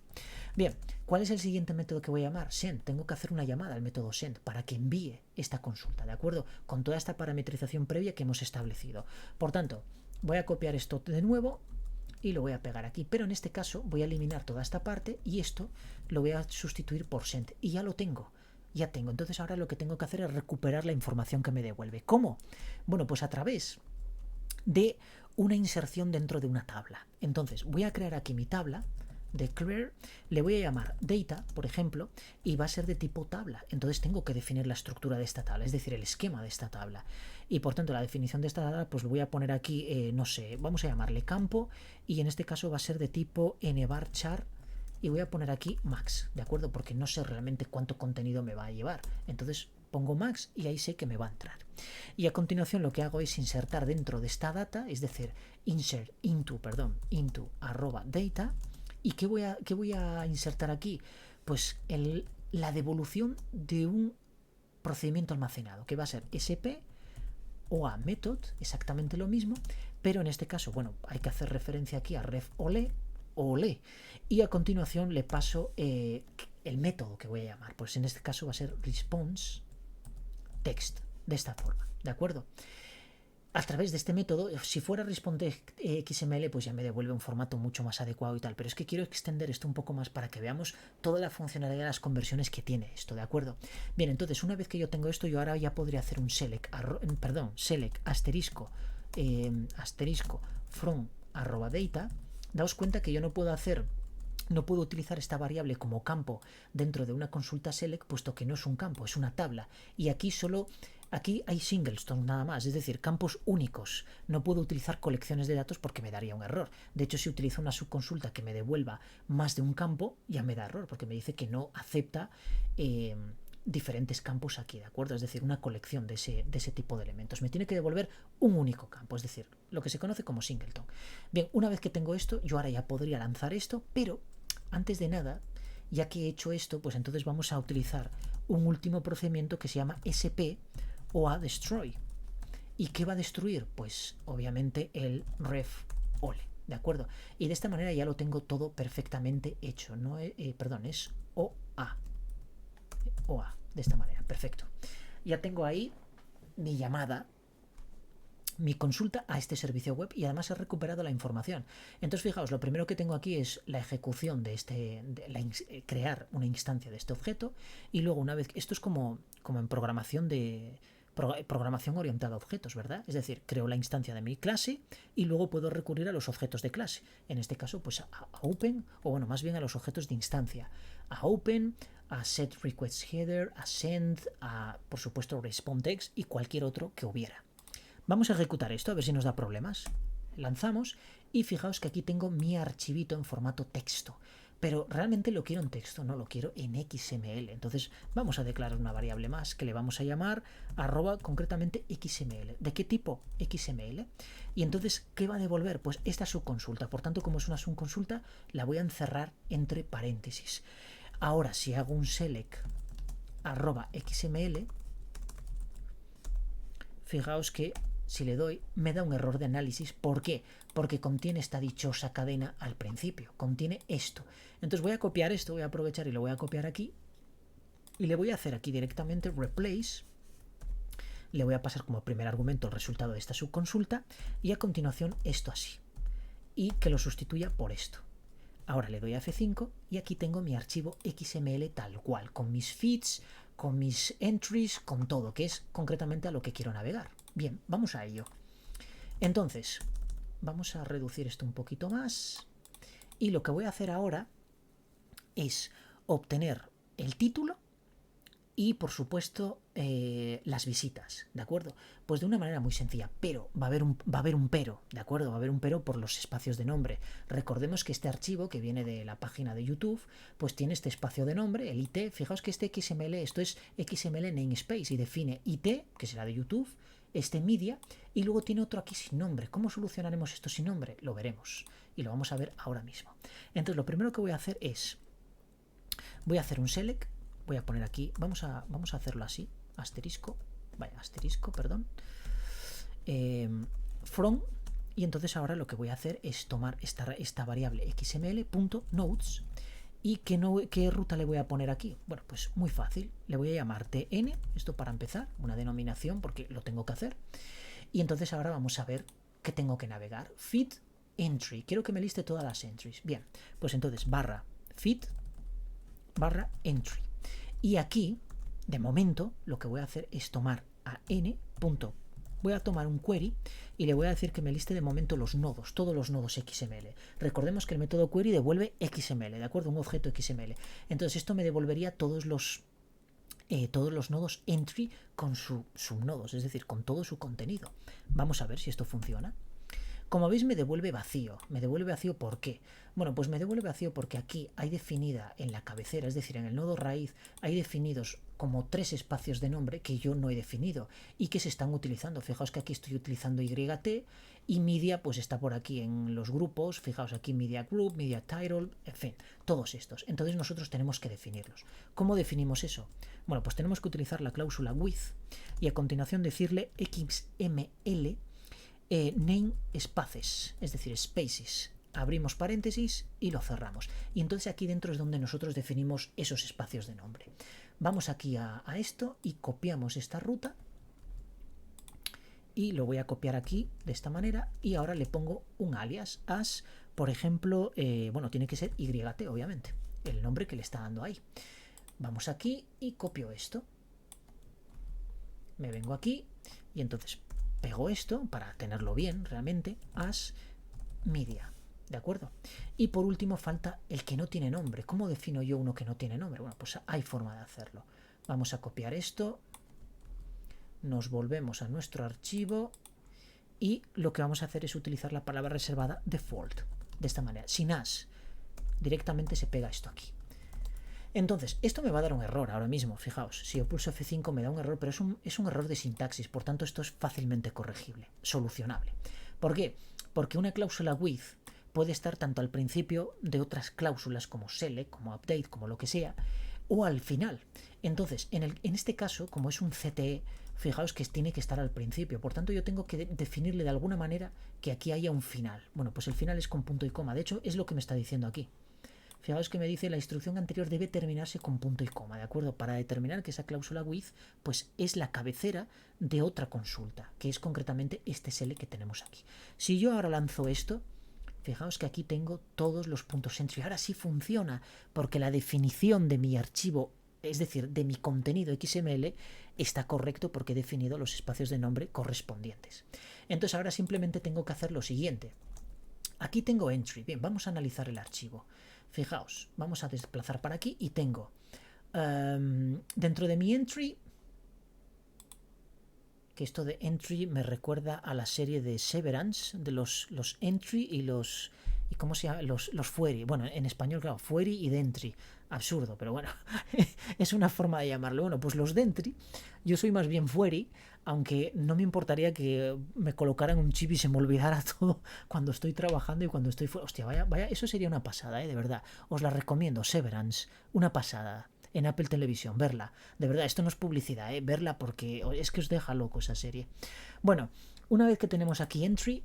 Bien, ¿cuál es el siguiente método que voy a llamar? Send. Tengo que hacer una llamada al método send para que envíe esta consulta, ¿de acuerdo? Con toda esta parametrización previa que hemos establecido. Por tanto, voy a copiar esto de nuevo y lo voy a pegar aquí, pero en este caso voy a eliminar toda esta parte y esto lo voy a sustituir por send y ya lo tengo. Ya tengo, entonces ahora lo que tengo que hacer es recuperar la información que me devuelve. ¿Cómo? Bueno, pues a través de una inserción dentro de una tabla. Entonces voy a crear aquí mi tabla, declare, le voy a llamar data, por ejemplo, y va a ser de tipo tabla. Entonces tengo que definir la estructura de esta tabla, es decir, el esquema de esta tabla. Y por tanto la definición de esta tabla pues lo voy a poner aquí, no sé, vamos a llamarle campo, y en este caso va a ser de tipo nvarchar, y voy a poner aquí max, ¿de acuerdo? Porque no sé realmente cuánto contenido me va a llevar. Entonces pongo max y ahí sé que me va a entrar. Y a continuación lo que hago es insertar dentro de esta data, es decir, insert into arroba data. ¿Y qué voy a insertar aquí? Pues la devolución de un procedimiento almacenado, que va a ser sp o a method, exactamente lo mismo, pero en este caso, bueno, hay que hacer referencia aquí a ref ole, y a continuación le paso el método que voy a llamar. Pues en este caso va a ser response text, de esta forma, ¿de acuerdo? A través de este método, si fuera responde XML, pues ya me devuelve un formato mucho más adecuado y tal, pero es que quiero extender esto un poco más para que veamos toda la funcionalidad de las conversiones que tiene esto, ¿de acuerdo? Bien, entonces una vez que yo tengo esto, yo ahora ya podría hacer un select asterisco from arroba data. Daos cuenta que yo no puedo utilizar esta variable como campo dentro de una consulta select, puesto que no es un campo, es una tabla. Y aquí hay singleton nada más, es decir, campos únicos. No puedo utilizar colecciones de datos porque me daría un error. De hecho, si utilizo una subconsulta que me devuelva más de un campo, ya me da error, porque me dice que no acepta diferentes campos aquí, ¿de acuerdo? Es decir, una colección de ese tipo de elementos. Me tiene que devolver un único campo, es decir, lo que se conoce como singleton. Bien, una vez que tengo esto, yo ahora ya podría lanzar esto, pero antes de nada, ya que he hecho esto, pues entonces vamos a utilizar un último procedimiento que se llama sp o a destroy. ¿Y qué va a destruir? Pues obviamente el ref ole, ¿de acuerdo? Y de esta manera ya lo tengo todo perfectamente hecho. No, perdón, es OA, de esta manera, perfecto. Ya tengo ahí mi llamada, mi consulta a este servicio web y además he recuperado la información. Entonces fijaos, lo primero que tengo aquí es la ejecución de crear una instancia de este objeto y luego una vez, esto es como en programación orientada a objetos, ¿verdad? Es decir, creo la instancia de mi clase y luego puedo recurrir a los objetos de clase. En este caso, pues a open, o bueno, más bien a los objetos de instancia. A open, a set request header, a send, a por supuesto respond text y cualquier otro que hubiera. Vamos a ejecutar esto a ver si nos da problemas. Lanzamos y fijaos que aquí tengo mi archivito en formato texto. Pero realmente lo quiero en texto, no lo quiero en XML. Entonces vamos a declarar una variable más que le vamos a llamar arroba concretamente XML. ¿De qué tipo? XML. Y entonces, ¿qué va a devolver? Pues esta subconsulta. Por tanto, como es una subconsulta, la voy a encerrar entre paréntesis. Ahora, si hago un select arroba XML, fijaos que si le doy, me da un error de análisis. ¿Por qué? Porque contiene esta dichosa cadena al principio, contiene esto. Entonces voy a copiar esto, voy a aprovechar y lo voy a copiar aquí. Y le voy a hacer aquí directamente replace. Le voy a pasar como primer argumento el resultado de esta subconsulta y a continuación esto así. Y que lo sustituya por esto. Ahora le doy a F5 y aquí tengo mi archivo XML tal cual, con mis feeds, con mis entries, con todo, que es concretamente a lo que quiero navegar. Bien, vamos a ello. Entonces, vamos a reducir esto un poquito más. Y lo que voy a hacer ahora es obtener el título y, por supuesto, las visitas, ¿de acuerdo? Pues de una manera muy sencilla, pero va a haber un pero, ¿de acuerdo? Va a haber un pero por los espacios de nombre. Recordemos que este archivo que viene de la página de YouTube, pues tiene este espacio de nombre, el IT. Fijaos que este XML, esto es XML namespace y define IT, que será de YouTube, este media, y luego tiene otro aquí sin nombre. ¿Cómo solucionaremos esto sin nombre? Lo veremos y lo vamos a ver ahora mismo. Entonces, lo primero que voy a hacer es, voy a hacer un select. Voy a poner aquí, vamos a hacerlo así, asterisco, perdón, from, y entonces ahora lo que voy a hacer es tomar esta variable xml.nodes y ¿qué ruta le voy a poner aquí? Bueno, pues muy fácil, le voy a llamar tn, esto para empezar, una denominación porque lo tengo que hacer, y entonces ahora vamos a ver qué tengo que navegar, feed entry, quiero que me liste todas las entries, bien, pues entonces barra feed barra entry. Y aquí, de momento, lo que voy a hacer es tomar a n. Voy a tomar un query y le voy a decir que me liste de momento los nodos, todos los nodos XML. Recordemos que el método query devuelve XML, ¿de acuerdo? Un objeto XML. Entonces esto me devolvería todos los nodos entry con sus subnodos, es decir, con todo su contenido. Vamos a ver si esto funciona. Como veis me devuelve vacío. ¿Me devuelve vacío por qué? Bueno, pues me devuelve vacío porque aquí hay definida en la cabecera, es decir, en el nodo raíz, hay definidos como 3 espacios de nombre que yo no he definido y que se están utilizando. Fijaos que aquí estoy utilizando YT y media pues está por aquí en los grupos. Fijaos aquí media group, media title, en fin, todos estos. Entonces nosotros tenemos que definirlos. ¿Cómo definimos eso? Bueno, pues tenemos que utilizar la cláusula with y a continuación decirle XML name spaces, es decir, spaces. Abrimos paréntesis y lo cerramos. Y entonces aquí dentro es donde nosotros definimos esos espacios de nombre. Vamos aquí a esto y copiamos esta ruta. Y lo voy a copiar aquí de esta manera. Y ahora le pongo un alias. As, por ejemplo, bueno, tiene que ser YT, obviamente. El nombre que le está dando ahí. Vamos aquí y copio esto. Me vengo aquí y entonces pego esto para tenerlo bien realmente, as media, ¿de acuerdo? Y por último falta el que no tiene nombre. ¿Cómo defino yo uno que no tiene nombre? Bueno, pues hay forma de hacerlo. Vamos a copiar esto, nos volvemos a nuestro archivo y lo que vamos a hacer es utilizar la palabra reservada default, de esta manera, sin as, directamente se pega esto aquí. Entonces, esto me va a dar un error ahora mismo, fijaos, si yo pulso F5 me da un error, pero es un error de sintaxis, por tanto esto es fácilmente corregible, solucionable. ¿Por qué? Porque una cláusula with puede estar tanto al principio de otras cláusulas como select, como update, como lo que sea, o al final. Entonces, en este caso, como es un CTE, fijaos que tiene que estar al principio, por tanto yo tengo que definirle de alguna manera que aquí haya un final. Bueno, pues el final es con punto y coma, de hecho es lo que me está diciendo aquí. Fijaos que me dice la instrucción anterior debe terminarse con punto y coma, ¿de acuerdo? Para determinar que esa cláusula with pues es la cabecera de otra consulta, que es concretamente este select que tenemos aquí. Si yo ahora lanzo esto, fijaos que aquí tengo todos los puntos entry. Ahora sí funciona, porque la definición de mi archivo, es decir, de mi contenido XML, está correcto porque he definido los espacios de nombre correspondientes. Entonces ahora simplemente tengo que hacer lo siguiente. Aquí tengo entry. Bien, vamos a analizar el archivo. Fijaos, vamos a desplazar para aquí y tengo dentro de mi entry, que esto de entry me recuerda a la serie de Severance, de los entry y los... ¿Y cómo se llama? Los fueri. Bueno, en español, claro, fueri y dentry. Absurdo, pero bueno, es una forma de llamarlo. Bueno, pues los dentry, yo soy más bien fueri, aunque no me importaría que me colocaran un chip y se me olvidara todo cuando estoy trabajando y cuando estoy fuera. Hostia, vaya, eso sería una pasada, de verdad. Os la recomiendo, Severance, una pasada. en Apple Televisión, verla. De verdad, esto no es publicidad, verla porque es que os deja loco esa serie. Bueno, una vez que tenemos aquí entry,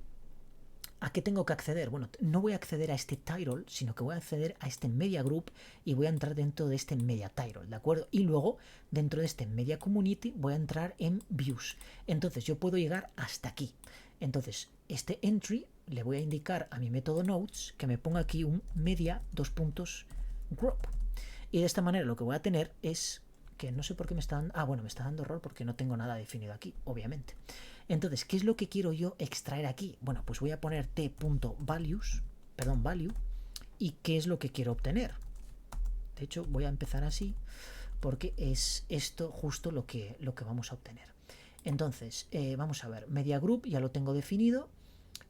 ¿a qué tengo que acceder? Bueno, no voy a acceder a este title, sino que voy a acceder a este media group y voy a entrar dentro de este media title, ¿de acuerdo? Y luego, dentro de este media community, voy a entrar en views. Entonces, yo puedo llegar hasta aquí. Entonces, este entry le voy a indicar a mi método nodes que me ponga aquí un media group. Y de esta manera lo que voy a tener es que no sé por qué me está dando... Ah, bueno, me está dando error porque no tengo nada definido aquí, obviamente. Entonces, ¿qué es lo que quiero yo extraer aquí? Bueno, pues voy a poner value, y ¿qué es lo que quiero obtener? De hecho, voy a empezar así porque es esto justo lo que vamos a obtener. Entonces, vamos a ver, media group ya lo tengo definido,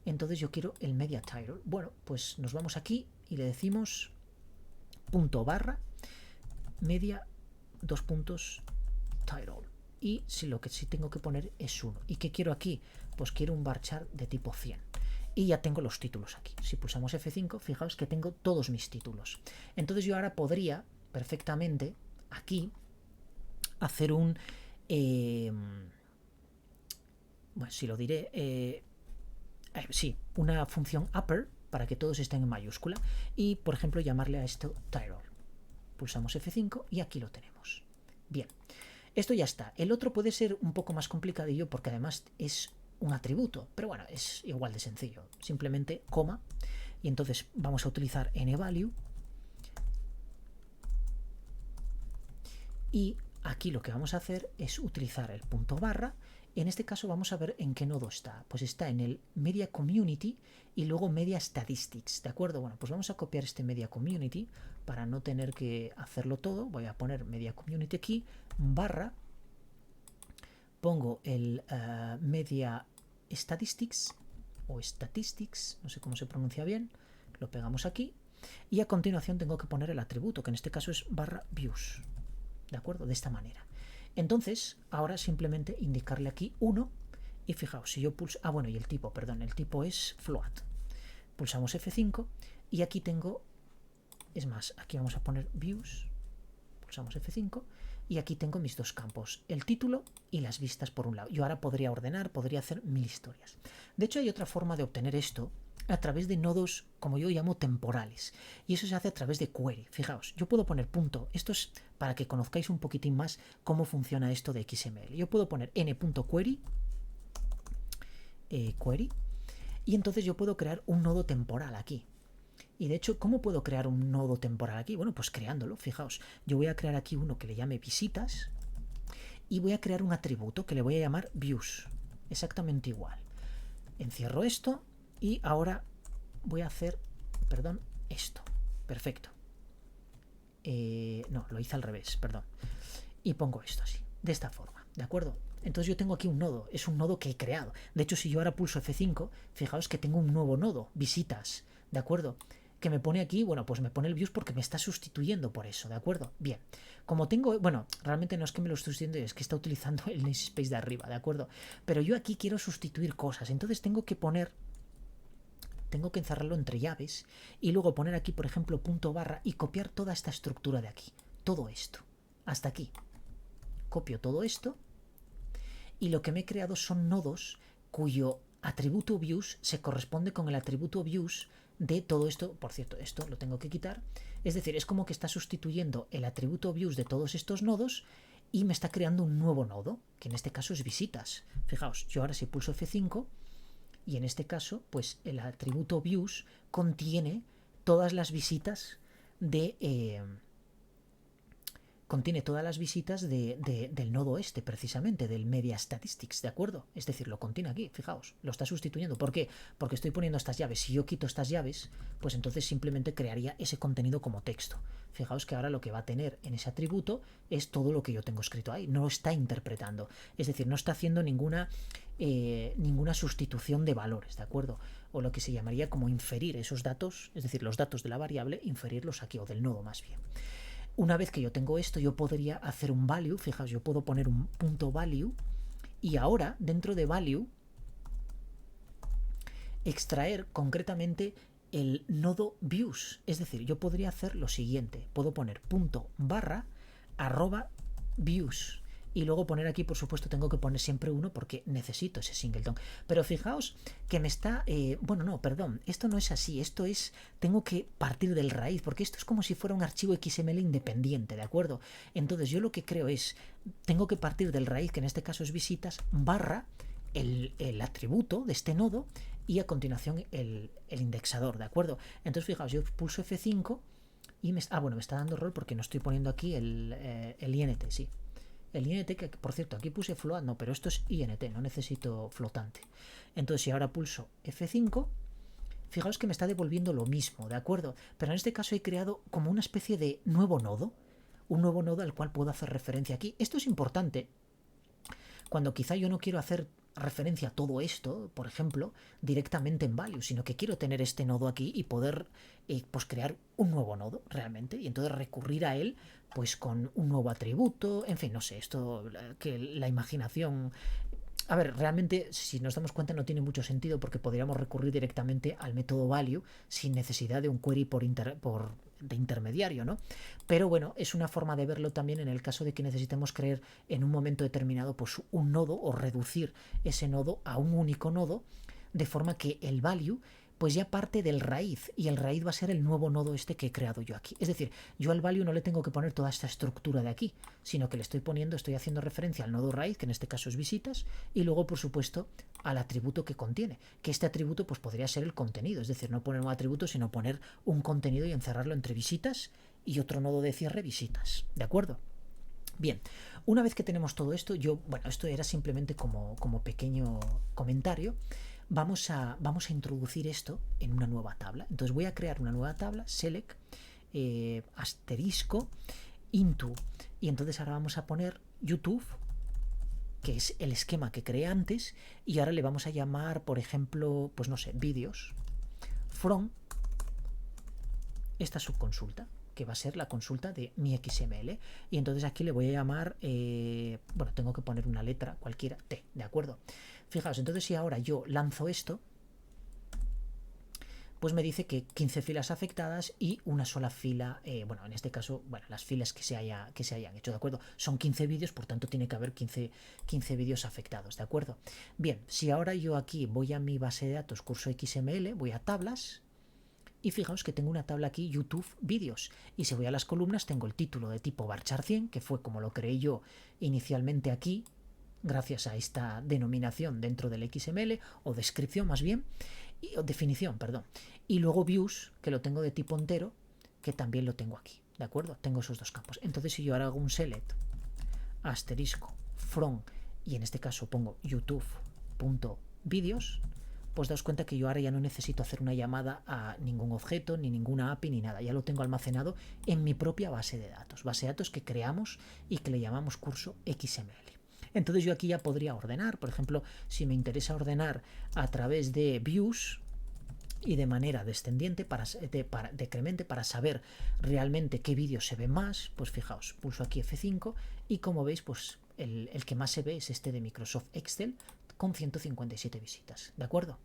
entonces yo quiero el media title. Bueno, pues nos vamos aquí y le decimos media title. Y si lo que sí tengo que poner es 1. ¿Y qué quiero aquí? Pues quiero un varchar de tipo 100. Y ya tengo los títulos aquí. Si pulsamos F5, fijaos que tengo todos mis títulos. Entonces yo ahora podría perfectamente aquí hacer un... bueno, si lo diré... sí, una función upper para que todos estén en mayúscula. Y, por ejemplo, llamarle a esto title. Pulsamos F5 y aquí lo tenemos. Bien. Esto ya está. El otro puede ser un poco más complicadillo porque además es un atributo, pero bueno, es igual de sencillo. Simplemente coma y entonces vamos a utilizar nValue y aquí lo que vamos a hacer es utilizar el punto barra. En este caso vamos a ver en qué nodo está. Pues está en el Media Community y luego Media Statistics, ¿de acuerdo? Bueno, pues vamos a copiar este Media Community para no tener que hacerlo todo. Voy a poner Media Community aquí, barra, pongo el Media Statistics o Statistics, no sé cómo se pronuncia bien, lo pegamos aquí y a continuación tengo que poner el atributo, que en este caso es barra views, ¿de acuerdo? De esta manera. Entonces, ahora simplemente indicarle aquí 1 y fijaos, si yo pulso... Ah, bueno, y el tipo, perdón, el tipo es float. Pulsamos F5 y aquí tengo... Es más, aquí vamos a poner views, pulsamos F5 y aquí tengo mis dos campos, el título y las vistas por un lado. Yo ahora podría ordenar, podría hacer 1000 historias. De hecho, hay otra forma de obtener esto a través de nodos, como yo llamo, temporales. Y eso se hace a través de query. Fijaos, yo puedo poner punto. Esto es para que conozcáis un poquitín más cómo funciona esto de XML. Yo puedo poner n.query query y entonces yo puedo crear un nodo temporal aquí. Y de hecho, ¿cómo puedo crear un nodo temporal aquí? Bueno, pues creándolo, fijaos. Yo voy a crear aquí uno que le llame visitas y voy a crear un atributo que le voy a llamar views. Exactamente igual. Encierro esto y ahora voy a hacer, perdón, esto. Perfecto. No, lo hice al revés, perdón. Y pongo esto así, de esta forma, ¿de acuerdo? Entonces yo tengo aquí un nodo, es un nodo que he creado. De hecho, si yo ahora pulso F5, fijaos que tengo un nuevo nodo, visitas, ¿de acuerdo? Que me pone aquí, bueno, pues me pone el views porque me está sustituyendo por eso, ¿de acuerdo? Bien, como tengo, bueno, realmente no es que me lo esté sustituyendo, es que está utilizando el namespace de arriba, ¿de acuerdo? Pero yo aquí quiero sustituir cosas, entonces tengo que encerrarlo entre llaves y luego poner aquí, por ejemplo, punto barra y copiar toda esta estructura de aquí, todo esto, hasta aquí. Copio todo esto y lo que me he creado son nodos cuyo atributo views se corresponde con el atributo views de todo esto. Por cierto, esto lo tengo que quitar. Es decir, es como que está sustituyendo el atributo views de todos estos nodos y me está creando un nuevo nodo, que en este caso es visitas. Fijaos, yo ahora si pulso F5 y en este caso, pues el atributo views contiene todas las visitas de... contiene todas las visitas del nodo este, precisamente, del Media Statistics, ¿de acuerdo? Es decir, lo contiene aquí, fijaos, lo está sustituyendo. ¿Por qué? Porque estoy poniendo estas llaves. Si yo quito estas llaves, pues entonces simplemente crearía ese contenido como texto. Fijaos que ahora lo que va a tener en ese atributo es todo lo que yo tengo escrito ahí. No está interpretando. Es decir, no está haciendo ninguna sustitución de valores, ¿de acuerdo? O lo que se llamaría como inferir esos datos, es decir, los datos de la variable, inferirlos aquí, o del nodo más bien. Una vez que yo tengo esto, yo podría hacer un value, fijaos, yo puedo poner un punto value y ahora dentro de value extraer concretamente el nodo views. Es decir, yo podría hacer lo siguiente, puedo poner punto barra @views. Y luego poner aquí, por supuesto, tengo que poner siempre 1 porque necesito ese singleton. Pero fijaos que me está... bueno, no, perdón, esto no es así, esto es... Tengo que partir del raíz, porque esto es como si fuera un archivo XML independiente, ¿de acuerdo? Entonces yo lo que creo es, tengo que partir del raíz, que en este caso es visitas, barra el atributo de este nodo y a continuación el indexador, ¿de acuerdo? Entonces fijaos, yo pulso F5 y me está dando error porque no estoy poniendo aquí el INT, sí. El INT, que por cierto, aquí puse float, no, pero esto es INT, no necesito flotante. Entonces, si ahora pulso F5, fijaos que me está devolviendo lo mismo, ¿de acuerdo? Pero en este caso he creado como una especie de nuevo nodo, un nuevo nodo al cual puedo hacer referencia aquí. Esto es importante cuando quizá yo no quiero hacer referencia a todo esto, por ejemplo, directamente en value, sino que quiero tener este nodo aquí y poder pues crear un nuevo nodo realmente y entonces recurrir a él pues con un nuevo atributo, en fin, no sé, esto que la imaginación... A ver, realmente si nos damos cuenta no tiene mucho sentido porque podríamos recurrir directamente al método value sin necesidad de un query de intermediario, ¿no? Pero bueno, es una forma de verlo también en el caso de que necesitemos crear en un momento determinado pues un nodo o reducir ese nodo a un único nodo de forma que el value pues ya parte del raíz y el raíz va a ser el nuevo nodo este que he creado yo aquí. Es decir, yo al value no le tengo que poner toda esta estructura de aquí, sino que le estoy haciendo referencia al nodo raíz, que en este caso es visitas, y luego por supuesto al atributo que contiene, que este atributo pues podría ser el contenido, es decir, no poner un atributo sino poner un contenido y encerrarlo entre visitas y otro nodo de cierre visitas, ¿de acuerdo? Bien, una vez que tenemos todo esto, bueno, esto era simplemente como pequeño comentario. Vamos a introducir esto en una nueva tabla. Entonces voy a crear una nueva tabla, select, asterisco, into. Y entonces ahora vamos a poner YouTube, que es el esquema que creé antes, y ahora le vamos a llamar, por ejemplo, pues no sé, vídeos, from esta subconsulta, que va a ser la consulta de mi XML. Y entonces aquí le voy a llamar, bueno, tengo que poner una letra cualquiera, T, ¿de acuerdo? Fijaos, entonces si ahora yo lanzo esto, pues me dice que 15 filas afectadas y una sola fila, bueno, en este caso, bueno, las filas que se hayan hecho, ¿de acuerdo? Son 15 vídeos, por tanto tiene que haber 15 vídeos afectados, ¿de acuerdo? Bien, si ahora yo aquí voy a mi base de datos curso XML, voy a tablas, y fijaos que tengo una tabla aquí, YouTube vídeos. Y si voy a las columnas, tengo el título de tipo varchar 100, que fue como lo creé yo inicialmente aquí, gracias a esta denominación dentro del XML, o descripción más bien, o definición, perdón. Y luego views, que lo tengo de tipo entero, que también lo tengo aquí, ¿de acuerdo? Tengo esos dos campos. Entonces si yo ahora hago un select, asterisco, from, y en este caso pongo youtube.videos, pues daos cuenta que yo ahora ya no necesito hacer una llamada a ningún objeto, ni ninguna API, ni nada. Ya lo tengo almacenado en mi propia base de datos. Base de datos que creamos y que le llamamos curso XML. Entonces yo aquí ya podría ordenar. Por ejemplo, si me interesa ordenar a través de views y de manera descendiente, decremente, para saber realmente qué vídeos se ven más, pues fijaos, pulso aquí F5 y como veis, pues el que más se ve es este de Microsoft Excel con 157 visitas, ¿de acuerdo?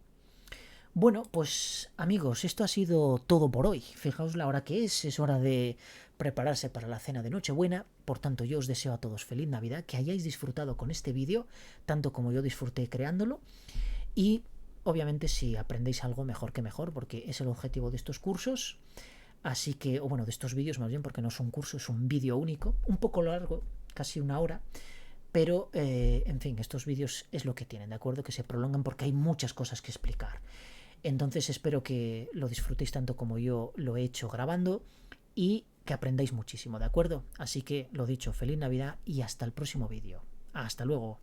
Bueno, pues amigos, esto ha sido todo por hoy. Fijaos la hora que es hora de prepararse para la cena de Nochebuena. Por tanto, yo os deseo a todos feliz Navidad, que hayáis disfrutado con este vídeo, tanto como yo disfruté creándolo. Y obviamente si aprendéis algo, mejor que mejor, porque es el objetivo de estos cursos. Así que, o bueno, de estos vídeos más bien, porque no es un curso, es un vídeo único, un poco largo, casi una hora. Pero, en fin, estos vídeos es lo que tienen, ¿de acuerdo? Que se prolongan porque hay muchas cosas que explicar. Entonces espero que lo disfrutéis tanto como yo lo he hecho grabando y que aprendáis muchísimo, ¿de acuerdo? Así que, lo dicho, feliz Navidad y hasta el próximo vídeo. Hasta luego.